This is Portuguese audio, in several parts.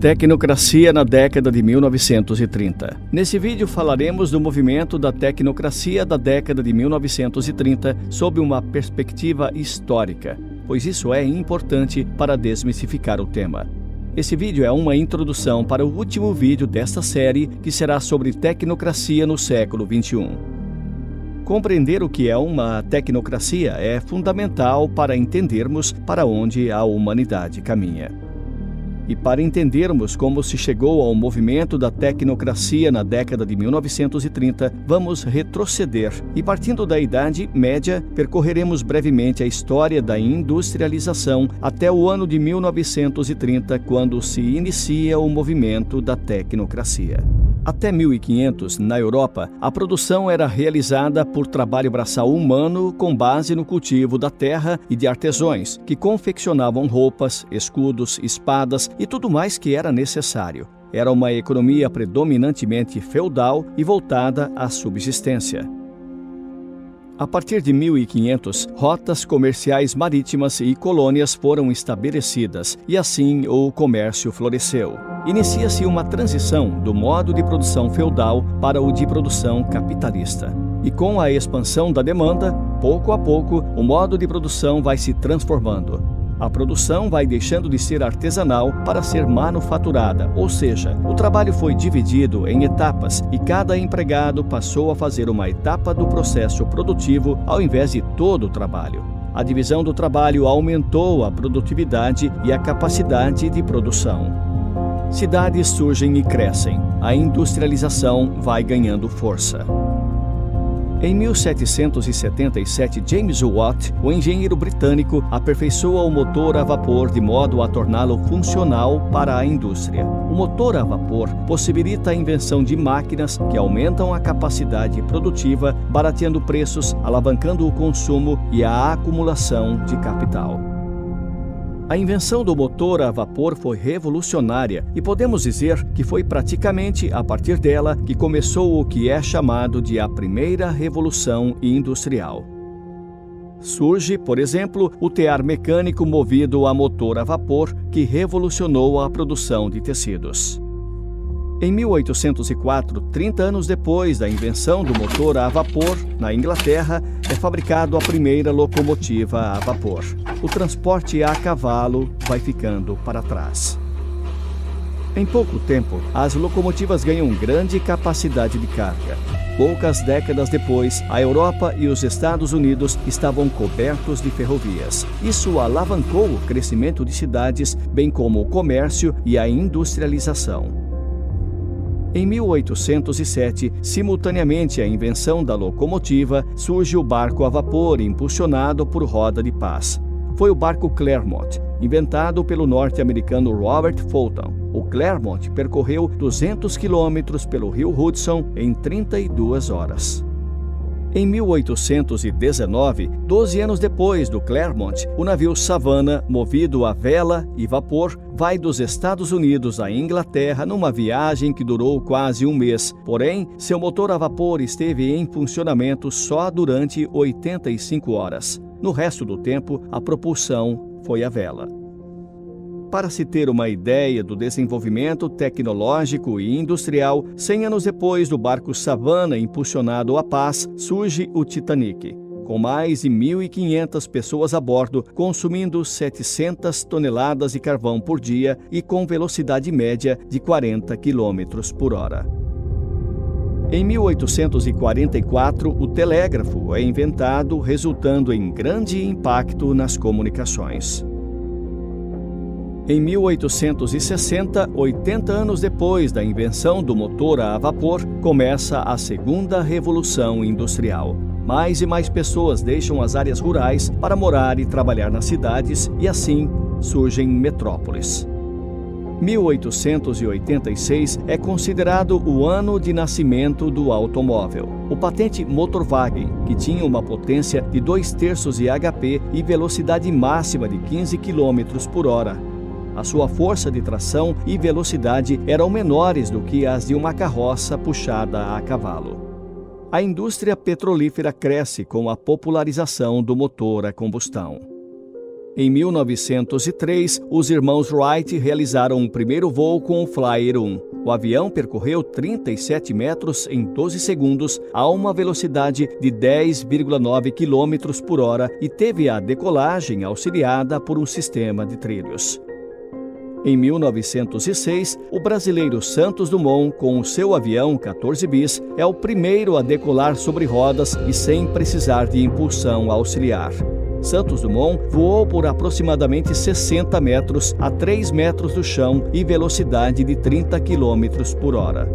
Tecnocracia na década de 1930. Nesse vídeo falaremos do movimento da tecnocracia da década de 1930 sob uma perspectiva histórica, pois isso é importante para desmistificar o tema. Esse vídeo é uma introdução para o último vídeo desta série, que será sobre tecnocracia no século XXI. Compreender o que é uma tecnocracia é fundamental para entendermos para onde a humanidade caminha. E para entendermos como se chegou ao movimento da tecnocracia na década de 1930, vamos retroceder e, partindo da Idade Média, percorreremos brevemente a história da industrialização até o ano de 1930, quando se inicia o movimento da tecnocracia. Até 1500, na Europa, a produção era realizada por trabalho braçal humano com base no cultivo da terra e de artesãos, que confeccionavam roupas, escudos, espadas e tudo mais que era necessário. Era uma economia predominantemente feudal e voltada à subsistência. A partir de 1500, rotas comerciais marítimas e colônias foram estabelecidas e assim o comércio floresceu. Inicia-se uma transição do modo de produção feudal para o de produção capitalista. E com a expansão da demanda, pouco a pouco, o modo de produção vai se transformando. A produção vai deixando de ser artesanal para ser manufaturada, ou seja, o trabalho foi dividido em etapas e cada empregado passou a fazer uma etapa do processo produtivo ao invés de todo o trabalho. A divisão do trabalho aumentou a produtividade e a capacidade de produção. Cidades surgem e crescem. A industrialização vai ganhando força. Em 1777, James Watt, o engenheiro britânico, aperfeiçoa o motor a vapor de modo a torná-lo funcional para a indústria. O motor a vapor possibilita a invenção de máquinas que aumentam a capacidade produtiva, barateando preços, alavancando o consumo e a acumulação de capital. A invenção do motor a vapor foi revolucionária e podemos dizer que foi praticamente a partir dela que começou o que é chamado de a primeira revolução industrial. Surge, por exemplo, o tear mecânico movido a motor a vapor, que revolucionou a produção de tecidos. Em 1804, 30 anos depois da invenção do motor a vapor, na Inglaterra, é fabricado a primeira locomotiva a vapor. O transporte a cavalo vai ficando para trás. Em pouco tempo, as locomotivas ganham grande capacidade de carga. Poucas décadas depois, a Europa e os Estados Unidos estavam cobertos de ferrovias. Isso alavancou o crescimento de cidades, bem como o comércio e a industrialização. Em 1807, simultaneamente à invenção da locomotiva, surge o barco a vapor impulsionado por roda de pás. Foi o barco Clermont, inventado pelo norte-americano Robert Fulton. O Clermont percorreu 200 quilômetros pelo rio Hudson em 32 horas. Em 1819, 12 anos depois do Clermont, o navio Savannah, movido a vela e vapor, vai dos Estados Unidos à Inglaterra numa viagem que durou quase um mês. Porém, seu motor a vapor esteve em funcionamento só durante 85 horas. No resto do tempo, a propulsão foi a vela. Para se ter uma ideia do desenvolvimento tecnológico e industrial, 100 anos depois do barco Savannah impulsionado a pás, surge o Titanic, com mais de 1.500 pessoas a bordo, consumindo 700 toneladas de carvão por dia e com velocidade média de 40 km por hora. Em 1844, o telégrafo é inventado, resultando em grande impacto nas comunicações. Em 1860, 80 anos depois da invenção do motor a vapor, começa a segunda revolução industrial. Mais e mais pessoas deixam as áreas rurais para morar e trabalhar nas cidades e assim surgem metrópoles. 1886 é considerado o ano de nascimento do automóvel. O patente Motorwagen, que tinha uma potência de 2/3 de HP e velocidade máxima de 15 km por hora. A sua força de tração e velocidade eram menores do que as de uma carroça puxada a cavalo. A indústria petrolífera cresce com a popularização do motor a combustão. Em 1903, os irmãos Wright realizaram um primeiro voo com o Flyer 1. O avião percorreu 37 metros em 12 segundos a uma velocidade de 10,9 km por hora e teve a decolagem auxiliada por um sistema de trilhos. Em 1906, o brasileiro Santos Dumont, com o seu avião 14 bis, é o primeiro a decolar sobre rodas e sem precisar de impulsão auxiliar. Santos Dumont voou por aproximadamente 60 metros a 3 metros do chão e velocidade de 30 km por hora.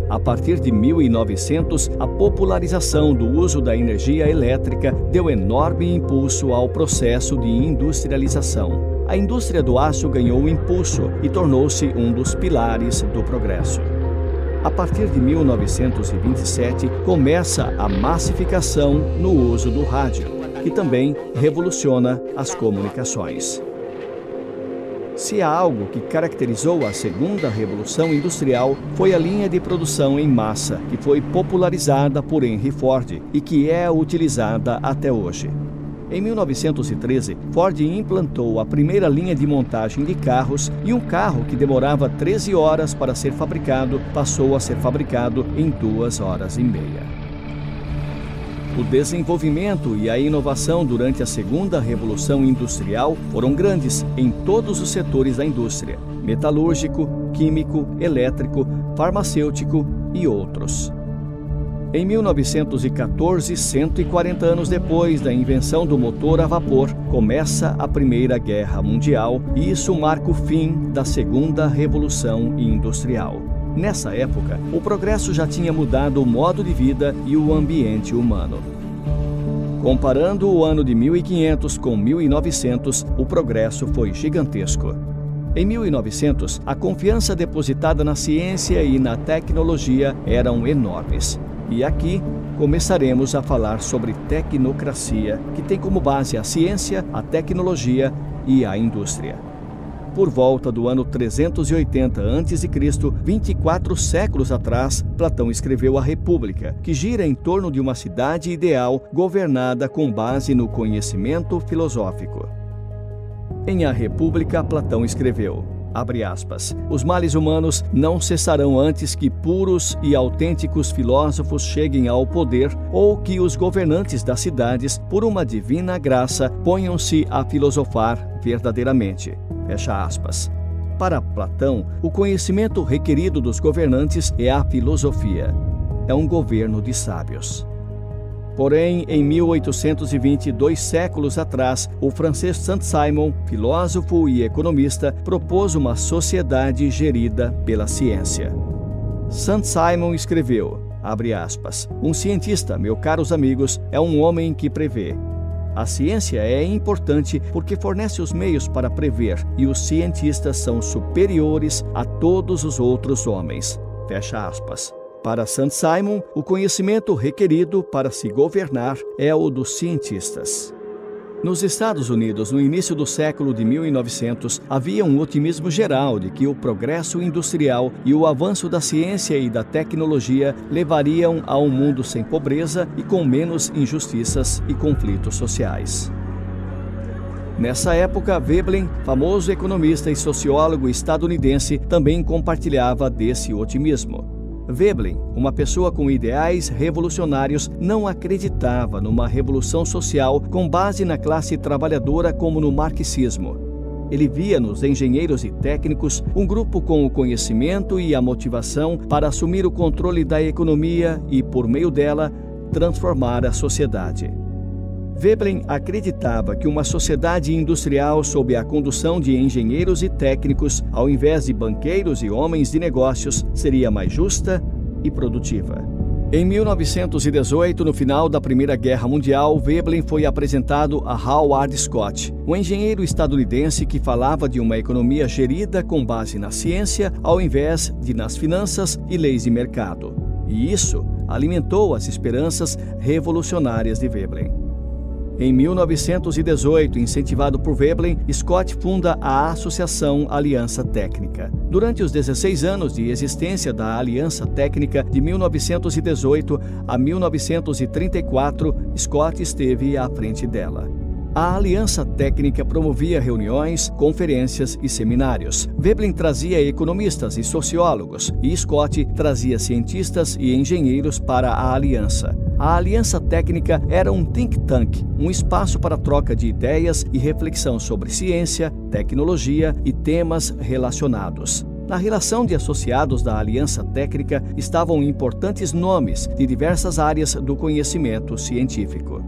A partir de 1900, a popularização do uso da energia elétrica deu enorme impulso ao processo de industrialização. A indústria do aço ganhou impulso e tornou-se um dos pilares do progresso. A partir de 1927, começa a massificação no uso do rádio, que também revoluciona as comunicações. Se há algo que caracterizou a segunda revolução industrial, foi a linha de produção em massa, que foi popularizada por Henry Ford e que é utilizada até hoje. Em 1913, Ford implantou a primeira linha de montagem de carros e um carro que demorava 13 horas para ser fabricado passou a ser fabricado em 2 horas e meia. O desenvolvimento e a inovação durante a segunda revolução industrial foram grandes em todos os setores da indústria: metalúrgico, químico, elétrico, farmacêutico e outros. Em 1914, 140 anos depois da invenção do motor a vapor, começa a Primeira Guerra Mundial e isso marca o fim da Segunda Revolução Industrial. Nessa época, o progresso já tinha mudado o modo de vida e o ambiente humano. Comparando o ano de 1500 com 1900, o progresso foi gigantesco. Em 1900, a confiança depositada na ciência e na tecnologia eram enormes. E aqui começaremos a falar sobre tecnocracia, que tem como base a ciência, a tecnologia e a indústria. Por volta do ano 380 a.C., 24 séculos atrás, Platão escreveu a República, que gira em torno de uma cidade ideal governada com base no conhecimento filosófico. Em A República, Platão escreveu: abre aspas, os males humanos não cessarão antes que puros e autênticos filósofos cheguem ao poder ou que os governantes das cidades, por uma divina graça, ponham-se a filosofar verdadeiramente. Fecha aspas. Para Platão, o conhecimento requerido dos governantes é a filosofia. É um governo de sábios. Porém, em 1820, 2 séculos atrás, o francês Saint-Simon, filósofo e economista, propôs uma sociedade gerida pela ciência. Saint-Simon escreveu, abre aspas, um cientista, meus caros amigos, é um homem que prevê. A ciência é importante porque fornece os meios para prever e os cientistas são superiores a todos os outros homens. Fecha aspas. Para Saint-Simon, o conhecimento requerido para se governar é o dos cientistas. Nos Estados Unidos, no início do século de 1900, havia um otimismo geral de que o progresso industrial e o avanço da ciência e da tecnologia levariam a um mundo sem pobreza e com menos injustiças e conflitos sociais. Nessa época, Veblen, famoso economista e sociólogo estadunidense, também compartilhava desse otimismo. Veblen, uma pessoa com ideais revolucionários, não acreditava numa revolução social com base na classe trabalhadora como no marxismo. Ele via nos engenheiros e técnicos um grupo com o conhecimento e a motivação para assumir o controle da economia e, por meio dela, transformar a sociedade. Veblen acreditava que uma sociedade industrial sob a condução de engenheiros e técnicos, ao invés de banqueiros e homens de negócios, seria mais justa e produtiva. Em 1918, no final da Primeira Guerra Mundial, Veblen foi apresentado a Howard Scott, um engenheiro estadunidense que falava de uma economia gerida com base na ciência, ao invés de nas finanças e leis de mercado. E isso alimentou as esperanças revolucionárias de Veblen. Em 1918, incentivado por Veblen, Scott funda a Associação Aliança Técnica. Durante os 16 anos de existência da Aliança Técnica, de 1918 a 1934, Scott esteve à frente dela. A Aliança Técnica promovia reuniões, conferências e seminários. Veblen trazia economistas e sociólogos, e Scott trazia cientistas e engenheiros para a aliança. A Aliança Técnica era um think tank, um espaço para troca de ideias e reflexão sobre ciência, tecnologia e temas relacionados. Na relação de associados da Aliança Técnica estavam importantes nomes de diversas áreas do conhecimento científico.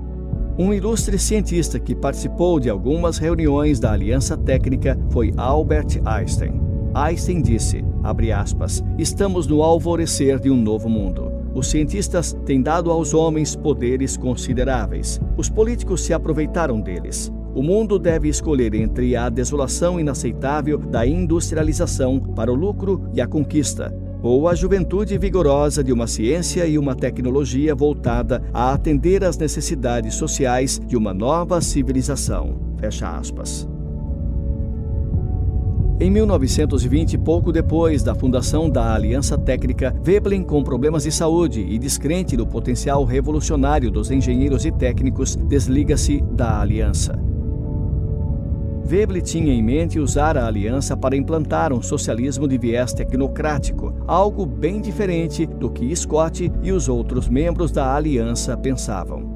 Um ilustre cientista que participou de algumas reuniões da Aliança Técnica foi Albert Einstein. Einstein disse, abre aspas, "Estamos no alvorecer de um novo mundo. Os cientistas têm dado aos homens poderes consideráveis. Os políticos se aproveitaram deles. O mundo deve escolher entre a desolação inaceitável da industrialização para o lucro e a conquista, ou a juventude vigorosa de uma ciência e uma tecnologia voltada a atender às necessidades sociais de uma nova civilização." Fecha aspas. Em 1920, pouco depois da fundação da Aliança Técnica, Veblen, com problemas de saúde e descrente do potencial revolucionário dos engenheiros e técnicos, desliga-se da aliança. Veblen tinha em mente usar a aliança para implantar um socialismo de viés tecnocrático, algo bem diferente do que Scott e os outros membros da aliança pensavam.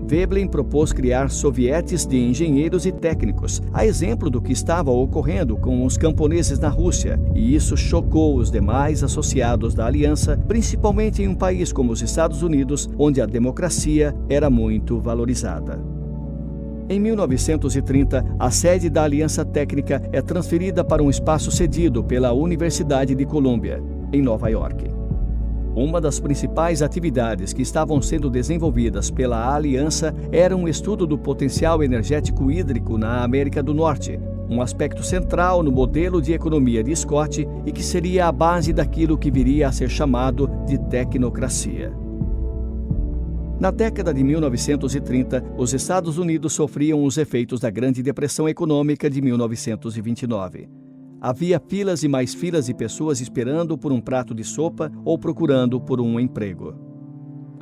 Veblen propôs criar sovietes de engenheiros e técnicos, a exemplo do que estava ocorrendo com os camponeses na Rússia, e isso chocou os demais associados da aliança, principalmente em um país como os Estados Unidos, onde a democracia era muito valorizada. Em 1930, a sede da Aliança Técnica é transferida para um espaço cedido pela Universidade de Colômbia, em Nova York. Uma das principais atividades que estavam sendo desenvolvidas pela aliança era um estudo do potencial energético hídrico na América do Norte, um aspecto central no modelo de economia de Scott e que seria a base daquilo que viria a ser chamado de tecnocracia. Na década de 1930, os Estados Unidos sofriam os efeitos da Grande Depressão Econômica de 1929. Havia filas e mais filas de pessoas esperando por um prato de sopa ou procurando por um emprego.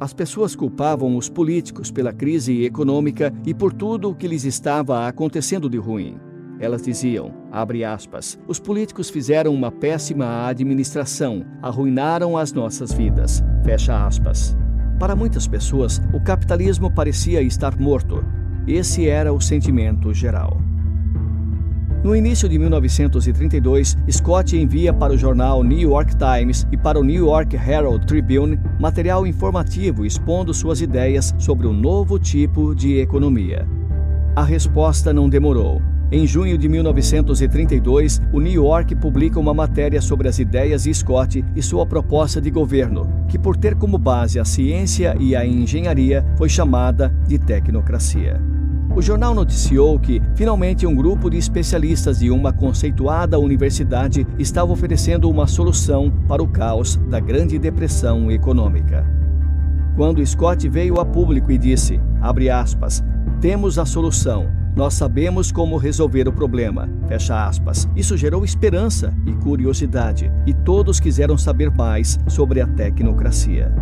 As pessoas culpavam os políticos pela crise econômica e por tudo o que lhes estava acontecendo de ruim. Elas diziam, abre aspas, "Os políticos fizeram uma péssima administração, arruinaram as nossas vidas." Fecha aspas. Para muitas pessoas, o capitalismo parecia estar morto. Esse era o sentimento geral. No início de 1932, Scott envia para o jornal New York Times e para o New York Herald Tribune material informativo expondo suas ideias sobre um novo tipo de economia. A resposta não demorou. Em junho de 1932, o New York publica uma matéria sobre as ideias de Scott e sua proposta de governo, que por ter como base a ciência e a engenharia, foi chamada de tecnocracia. O jornal noticiou que, finalmente, um grupo de especialistas de uma conceituada universidade estava oferecendo uma solução para o caos da Grande Depressão Econômica. Quando Scott veio a público e disse, abre aspas, "Temos a solução, nós sabemos como resolver o problema", fecha aspas, isso gerou esperança e curiosidade, e todos quiseram saber mais sobre a tecnocracia.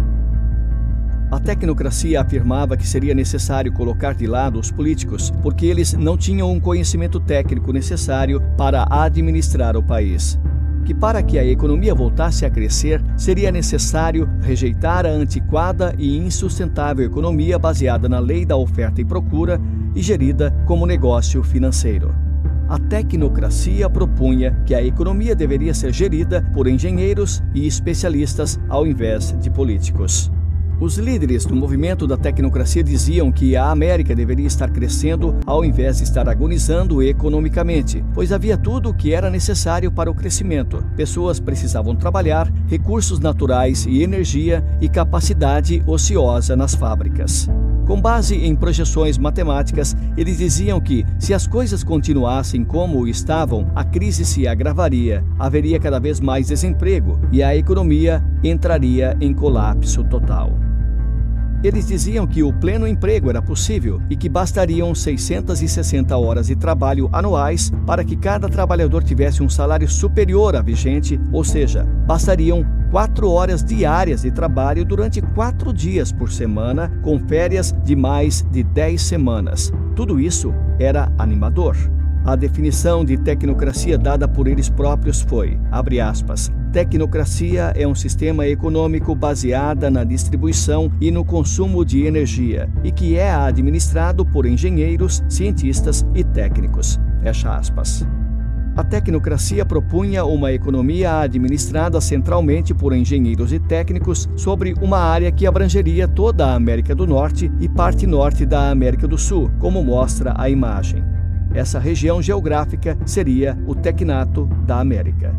A tecnocracia afirmava que seria necessário colocar de lado os políticos, porque eles não tinham um conhecimento técnico necessário para administrar o país. Que para que a economia voltasse a crescer, seria necessário rejeitar a antiquada e insustentável economia baseada na lei da oferta e procura e gerida como negócio financeiro. A tecnocracia propunha que a economia deveria ser gerida por engenheiros e especialistas ao invés de políticos. Os líderes do movimento da tecnocracia diziam que a América deveria estar crescendo ao invés de estar agonizando economicamente, pois havia tudo o que era necessário para o crescimento. Pessoas precisavam trabalhar, recursos naturais e energia e capacidade ociosa nas fábricas. Com base em projeções matemáticas, eles diziam que, se as coisas continuassem como estavam, a crise se agravaria, haveria cada vez mais desemprego e a economia entraria em colapso total. Eles diziam que o pleno emprego era possível e que bastariam 660 horas de trabalho anuais para que cada trabalhador tivesse um salário superior à vigente, ou seja, bastariam 4 horas diárias de trabalho durante 4 dias por semana, com férias de mais de 10 semanas. Tudo isso era animador. A definição de tecnocracia dada por eles próprios foi, abre aspas, tecnocracia é um sistema econômico baseado na distribuição e no consumo de energia e que é administrado por engenheiros, cientistas e técnicos. Fecha aspas. A tecnocracia propunha uma economia administrada centralmente por engenheiros e técnicos sobre uma área que abrangeria toda a América do Norte e parte norte da América do Sul, como mostra a imagem. Essa região geográfica seria o Tecnato da América.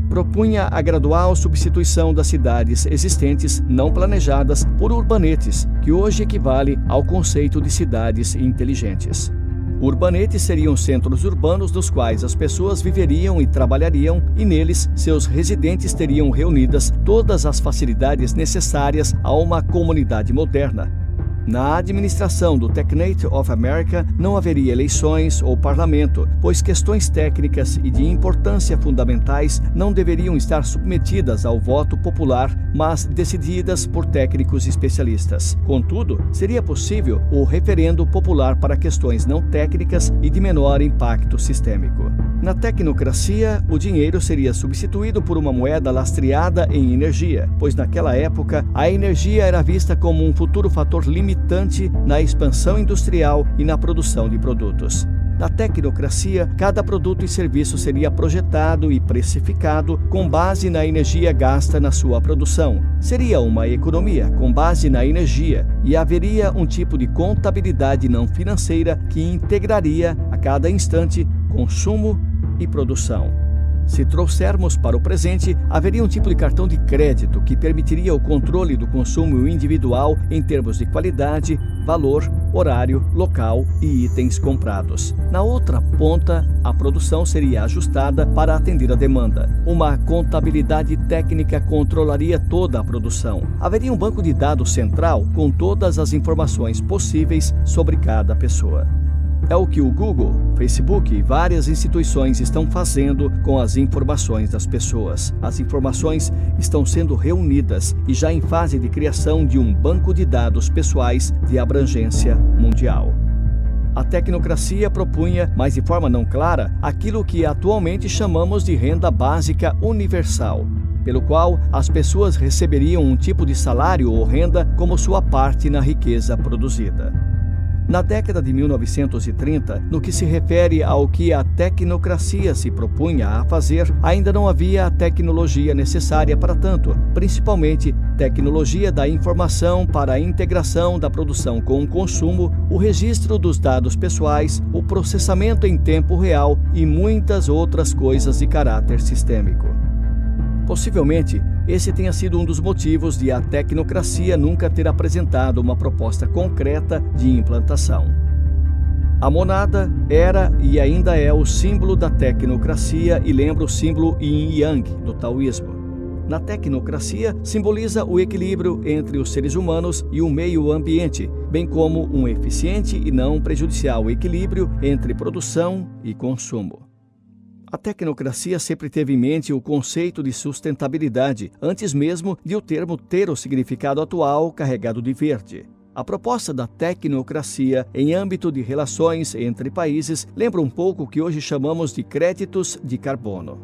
Propunha a gradual substituição das cidades existentes não planejadas por urbanetes, que hoje equivale ao conceito de cidades inteligentes. Urbanetes seriam centros urbanos nos quais as pessoas viveriam e trabalhariam, e neles seus residentes teriam reunidas todas as facilidades necessárias a uma comunidade moderna. Na administração do Tecnate of America não haveria eleições ou parlamento, pois questões técnicas e de importância fundamentais não deveriam estar submetidas ao voto popular, mas decididas por técnicos especialistas. Contudo, seria possível o referendo popular para questões não técnicas e de menor impacto sistêmico. Na tecnocracia, o dinheiro seria substituído por uma moeda lastreada em energia, pois naquela época a energia era vista como um futuro fator limitante na expansão industrial e na produção de produtos. Na tecnocracia, cada produto e serviço seria projetado e precificado com base na energia gasta na sua produção. Seria uma economia com base na energia e haveria um tipo de contabilidade não financeira que integraria a cada instante consumo e produção. Se trouxermos para o presente, haveria um tipo de cartão de crédito que permitiria o controle do consumo individual em termos de qualidade, valor, horário, local e itens comprados. Na outra ponta, a produção seria ajustada para atender a demanda. Uma contabilidade técnica controlaria toda a produção. Haveria um banco de dados central com todas as informações possíveis sobre cada pessoa. É o que o Google, Facebook e várias instituições estão fazendo com as informações das pessoas. As informações estão sendo reunidas e já em fase de criação de um banco de dados pessoais de abrangência mundial. A tecnocracia propunha, mas de forma não clara, aquilo que atualmente chamamos de renda básica universal, pelo qual as pessoas receberiam um tipo de salário ou renda como sua parte na riqueza produzida. Na década de 1930, no que se refere ao que a tecnocracia se propunha a fazer, ainda não havia a tecnologia necessária para tanto, principalmente tecnologia da informação para a integração da produção com o consumo, o registro dos dados pessoais, o processamento em tempo real e muitas outras coisas de caráter sistêmico. Possivelmente, esse tenha sido um dos motivos de a tecnocracia nunca ter apresentado uma proposta concreta de implantação. A monada era e ainda é o símbolo da tecnocracia e lembra o símbolo Yin e Yang do taoísmo. Na tecnocracia, simboliza o equilíbrio entre os seres humanos e o meio ambiente, bem como um eficiente e não prejudicial equilíbrio entre produção e consumo. A tecnocracia sempre teve em mente o conceito de sustentabilidade, antes mesmo de o termo ter o significado atual carregado de verde. A proposta da tecnocracia em âmbito de relações entre países lembra um pouco o que hoje chamamos de créditos de carbono.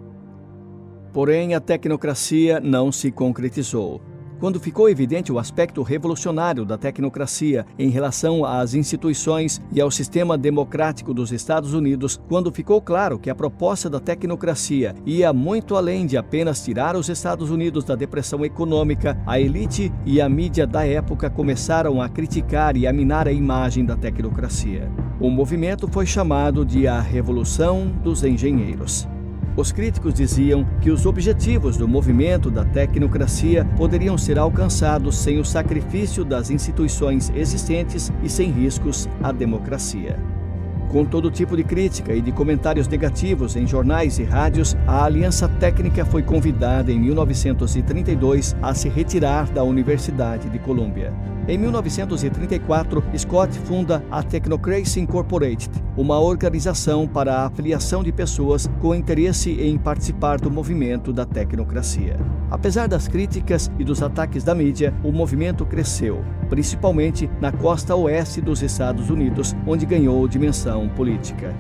Porém, a tecnocracia não se concretizou. Quando ficou evidente o aspecto revolucionário da tecnocracia em relação às instituições e ao sistema democrático dos Estados Unidos, quando ficou claro que a proposta da tecnocracia ia muito além de apenas tirar os Estados Unidos da depressão econômica, a elite e a mídia da época começaram a criticar e a minar a imagem da tecnocracia. O movimento foi chamado de a Revolução dos Engenheiros. Os críticos diziam que os objetivos do movimento da tecnocracia poderiam ser alcançados sem o sacrifício das instituições existentes e sem riscos à democracia. Com todo tipo de crítica e de comentários negativos em jornais e rádios, a Aliança Técnica foi convidada em 1932 a se retirar da Universidade de Colômbia. Em 1934, Scott funda a Technocracy Incorporated, uma organização para a afiliação de pessoas com interesse em participar do movimento da tecnocracia. Apesar das críticas e dos ataques da mídia, o movimento cresceu, principalmente na costa oeste dos Estados Unidos, onde ganhou dimensão política.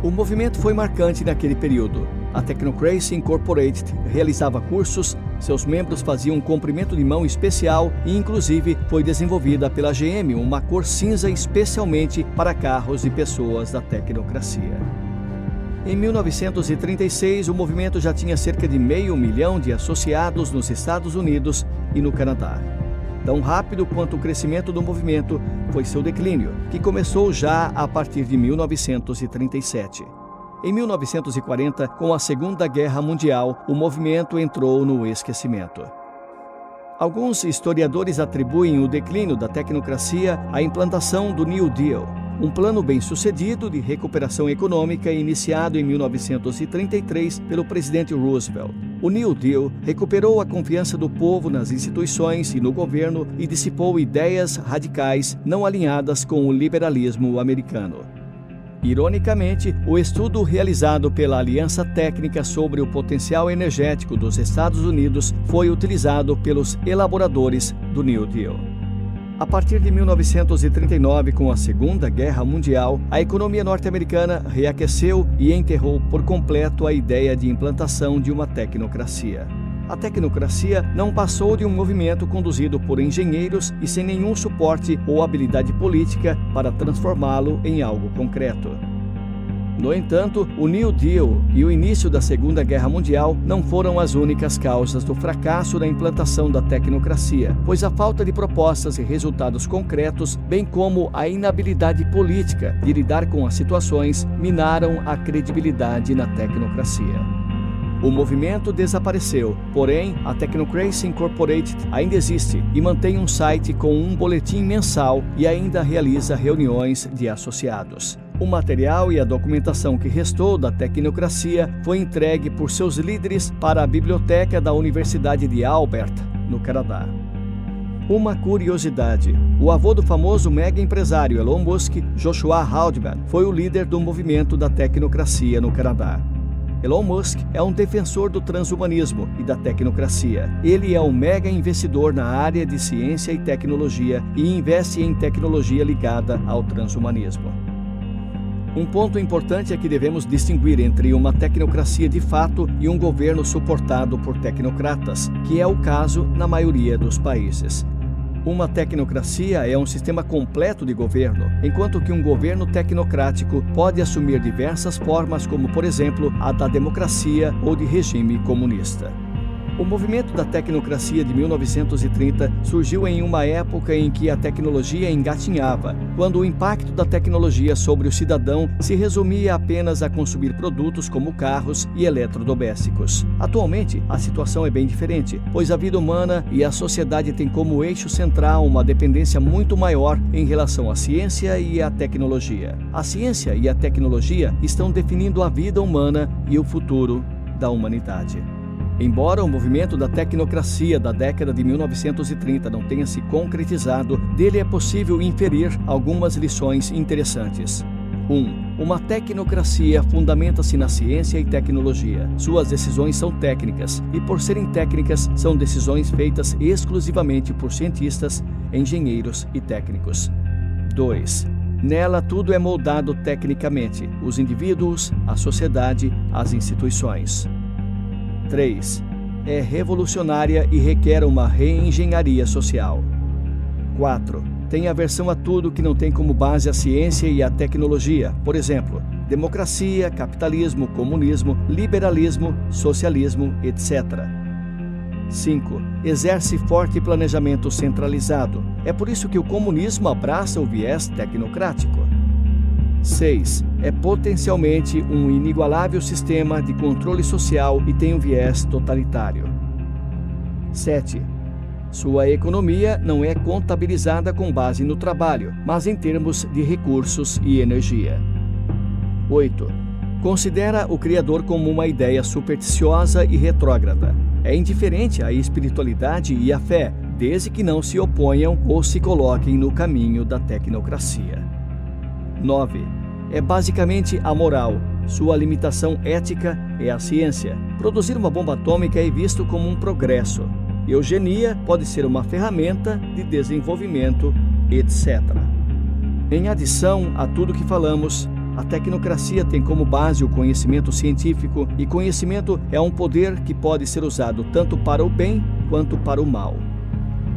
O movimento foi marcante naquele período. A Technocracy Incorporated realizava cursos, seus membros faziam um comprimento de mão especial e, inclusive, foi desenvolvida pela GM uma cor cinza especialmente para carros e pessoas da tecnocracia. Em 1936, o movimento já tinha cerca de 500 mil de associados nos Estados Unidos e no Canadá. Tão rápido quanto o crescimento do movimento foi seu declínio, que começou já a partir de 1937. Em 1940, com a Segunda Guerra Mundial, o movimento entrou no esquecimento. Alguns historiadores atribuem o declínio da tecnocracia à implantação do New Deal, um plano bem-sucedido de recuperação econômica iniciado em 1933 pelo presidente Roosevelt. O New Deal recuperou a confiança do povo nas instituições e no governo e dissipou ideias radicais não alinhadas com o liberalismo americano. Ironicamente, o estudo realizado pela Aliança Técnica sobre o Potencial Energético dos Estados Unidos foi utilizado pelos elaboradores do New Deal. A partir de 1939, com a Segunda Guerra Mundial, a economia norte-americana reaqueceu e enterrou por completo a ideia de implantação de uma tecnocracia. A tecnocracia não passou de um movimento conduzido por engenheiros e sem nenhum suporte ou habilidade política para transformá-lo em algo concreto. No entanto, o New Deal e o início da Segunda Guerra Mundial não foram as únicas causas do fracasso da implantação da tecnocracia, pois a falta de propostas e resultados concretos, bem como a inabilidade política de lidar com as situações, minaram a credibilidade na tecnocracia. O movimento desapareceu, porém, a Technocracy Incorporated ainda existe e mantém um site com um boletim mensal e ainda realiza reuniões de associados. O material e a documentação que restou da tecnocracia foi entregue por seus líderes para a biblioteca da Universidade de Alberta, no Canadá. Uma curiosidade: o avô do famoso mega empresário Elon Musk, Joshua Haldeman, foi o líder do movimento da tecnocracia no Canadá. Elon Musk é um defensor do transhumanismo e da tecnocracia. Ele é um mega investidor na área de ciência e tecnologia e investe em tecnologia ligada ao transhumanismo. Um ponto importante é que devemos distinguir entre uma tecnocracia de fato e um governo suportado por tecnocratas, que é o caso na maioria dos países. Uma tecnocracia é um sistema completo de governo, enquanto que um governo tecnocrático pode assumir diversas formas, como, por exemplo, a da democracia ou de regime comunista. O movimento da tecnocracia de 1930 surgiu em uma época em que a tecnologia engatinhava, quando o impacto da tecnologia sobre o cidadão se resumia apenas a consumir produtos como carros e eletrodomésticos. Atualmente, a situação é bem diferente, pois a vida humana e a sociedade têm como eixo central uma dependência muito maior em relação à ciência e à tecnologia. A ciência e a tecnologia estão definindo a vida humana e o futuro da humanidade. Embora o movimento da tecnocracia da década de 1930 não tenha se concretizado, dele é possível inferir algumas lições interessantes. 1. Uma tecnocracia fundamenta-se na ciência e tecnologia. Suas decisões são técnicas e, por serem técnicas, são decisões feitas exclusivamente por cientistas, engenheiros e técnicos. 2. Nela tudo é moldado tecnicamente: os indivíduos, a sociedade, as instituições. 3. É revolucionária e requer uma reengenharia social. 4. Tem aversão a tudo que não tem como base a ciência e a tecnologia, por exemplo, democracia, capitalismo, comunismo, liberalismo, socialismo, etc. 5. Exerce forte planejamento centralizado. É por isso que o comunismo abraça o viés tecnocrático. 6. É potencialmente um inigualável sistema de controle social e tem um viés totalitário. 7. Sua economia não é contabilizada com base no trabalho, mas em termos de recursos e energia. 8. Considera o Criador como uma ideia supersticiosa e retrógrada. É indiferente à espiritualidade e à fé, desde que não se oponham ou se coloquem no caminho da tecnocracia. 9. É basicamente amoral. Sua limitação ética é a ciência. Produzir uma bomba atômica é visto como um progresso. Eugenia pode ser uma ferramenta de desenvolvimento, etc. Em adição a tudo que falamos, a tecnocracia tem como base o conhecimento científico, e conhecimento é um poder que pode ser usado tanto para o bem quanto para o mal.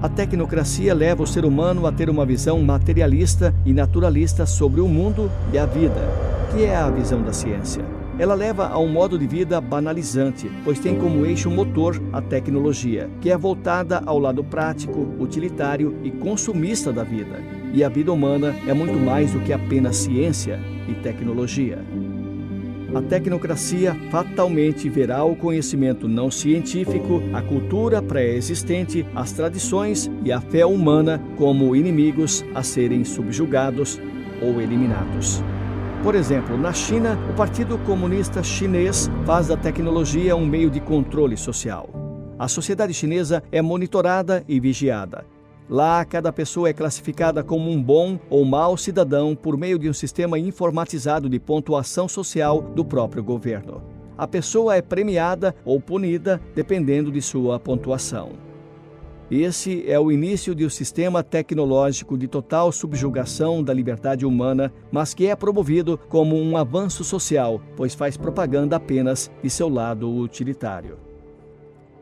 A tecnocracia leva o ser humano a ter uma visão materialista e naturalista sobre o mundo e a vida, que é a visão da ciência. Ela leva a um modo de vida banalizante, pois tem como eixo motor a tecnologia, que é voltada ao lado prático, utilitário e consumista da vida. E a vida humana é muito mais do que apenas ciência e tecnologia. A tecnocracia fatalmente verá o conhecimento não científico, a cultura pré-existente, as tradições e a fé humana como inimigos a serem subjugados ou eliminados. Por exemplo, na China, o Partido Comunista Chinês faz da tecnologia um meio de controle social. A sociedade chinesa é monitorada e vigiada. Lá, cada pessoa é classificada como um bom ou mau cidadão por meio de um sistema informatizado de pontuação social do próprio governo. A pessoa é premiada ou punida dependendo de sua pontuação. Esse é o início de um sistema tecnológico de total subjugação da liberdade humana, mas que é promovido como um avanço social, pois faz propaganda apenas de seu lado utilitário.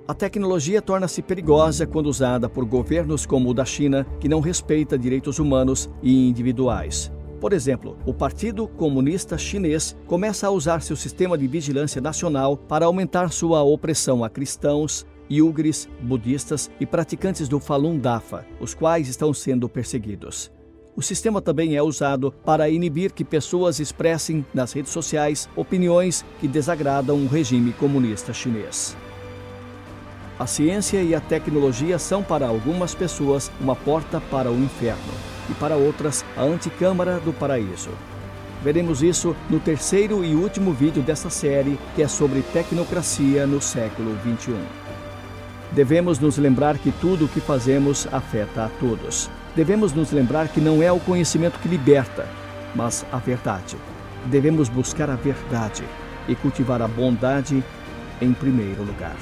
A tecnologia torna-se perigosa quando usada por governos como o da China, que não respeita direitos humanos e individuais. Por exemplo, o Partido Comunista Chinês começa a usar seu sistema de vigilância nacional para aumentar sua opressão a cristãos, uigures, budistas e praticantes do Falun Dafa, os quais estão sendo perseguidos. O sistema também é usado para inibir que pessoas expressem nas redes sociais opiniões que desagradam o regime comunista chinês. A ciência e a tecnologia são para algumas pessoas uma porta para o inferno e para outras a antecâmara do paraíso. Veremos isso no terceiro e último vídeo dessa série, que é sobre tecnocracia no século XXI. Devemos nos lembrar que tudo o que fazemos afeta a todos. Devemos nos lembrar que não é o conhecimento que liberta, mas a verdade. Devemos buscar a verdade e cultivar a bondade em primeiro lugar.